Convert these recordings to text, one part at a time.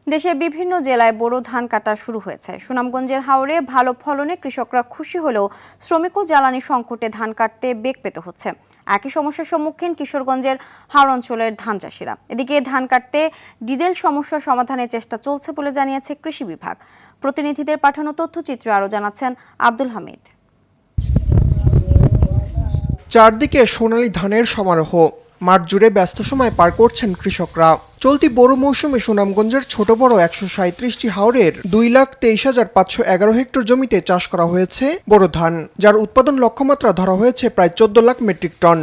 দেশের বিভিন্ন জেলায় বোরো ধান কাটা শুরু হয়েছে। সুনামগঞ্জের হাওরে ভালো ফলনে কৃষকরা খুশি হলেও শ্রমিক ও জ্বালানি সংকটে ধান কাটতে বেগ পেতে হচ্ছে। একই সমস্যার সম্মুখীন কিশোরগঞ্জের হাওর অঞ্চলের ধান চাষিরা। এদিকে ধান কাটতে ডিজেল সমস্যা সমাধানের চেষ্টা চলছে বলে জানিয়েছে কৃষি বিভাগ। প্রতিনিধিদের পাঠানো তথ্যচিত্রে আরও জানাচ্ছেন আব্দুল হামিদ। চারদিকে সোনালী ধানের সমারোহ, মাঠ জুড়ে ব্যস্ত সময় পার করছেন কৃষকরা। চলতি বোরো মৌসুমে সুনামগঞ্জের ছোট বড় 137টি হাওরের 2,23,511 হেক্টর জমিতে চাষ করা হয়েছে বোরো ধান, যার উৎপাদন লক্ষ্যমাত্রা ধরা হয়েছে প্রায় 14 লাখ মেট্রিক টন।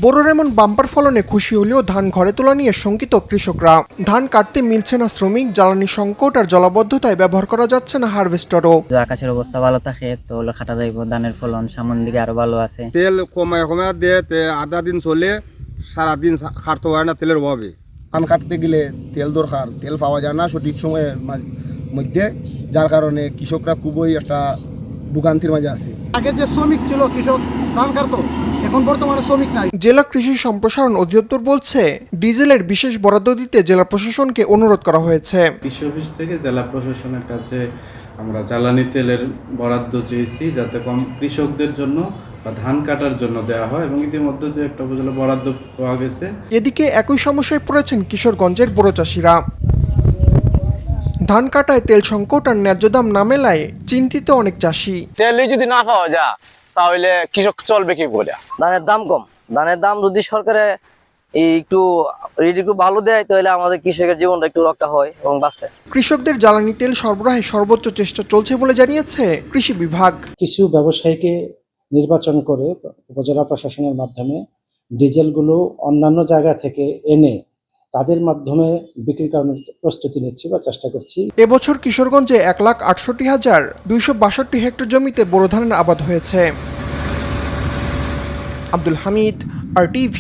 বোরোর এমন বাম্পার ফলনে খুশি হলেও ধান ঘরে তোলা নিয়ে শঙ্কিত কৃষকরা। ধান কাটতে মিলছে না শ্রমিক, জ্বালানি সংকট আর জলাবদ্ধতায় ব্যবহার করা যাচ্ছে না হারভেস্টারও। আকাশের অবস্থা ভালো থাকে তো খাটা যাইব, ধানের ফলন সামনের দিকে আরো ভালো আছে। তেল কমায় দিয়ে আধা দিন চলে, সারাদিন খাটতে হয় না তেলের অভাবে। ধান কাটতে গেলে তেল দরকার, তেল পাওয়া যায় না সঠিক সময়ের মধ্যে, যার কারণে কৃষকরা খুবই একটা ভোগান্তির মাঝে আছে। আগে যে শ্রমিক ছিল, কৃষক ধান কাটতো, এখন বর্তমানে শ্রমিক নাই। জেলা কৃষি সম্প্রসারণ অধিদপ্তর বলছে, ডিজেলের বিশেষ বরাদ্দ দিতে জেলা প্রশাসনকে অনুরোধ করা হয়েছে। কৃষি অফিস থেকে জেলা প্রশাসনের কাছে আমরা জ্বালানি তেলের বরাদ্দ চেয়েছি, যাতে কম কৃষকদের জন্য বা ধান কাটার জন্য দেওয়া হয়, এবং ইতিমধ্যে দু একটা উপজেলা বরাদ্দ পাওয়া গেছে। এদিকে একই সমস্যায় পড়েছেন কিশোরগঞ্জের বোরো চাষিরা। ধান কাটায় তেল সংকট আর ন্যায্য দাম না মেলায় চিন্তিত অনেক চাষি। তেলই যদি না পাওয়া যায় তাহলে কৃষক চলবে কি করে? ধানের দাম কম, ধানের দাম যদি সরকারে একটু ভালো দেয় তাহলে আমাদের কৃষকের জীবনটা একটু রক্ষা হয় এবং বাঁচে। কৃষকদের জ্বালানি তেল সরবরাহে সর্বোচ্চ চেষ্টা চলছে বলে জানিয়েছে কৃষি বিভাগ। কিছু ব্যবসায়ীকে নির্বাচন করে উপজেলা প্রশাসনের মাধ্যমে ডিজেলগুলো অন্যান্য জায়গা থেকে এনে তাদের মাধ্যমে বিক্রি করানোর প্রস্তুতি নিচ্ছি বা চেষ্টা করছি। এবছর কিশোরগঞ্জে 1,68,262 হেক্টর জমিতে বোরো ধানের আবাদ হয়েছে। আব্দুল হামিদ, RTV।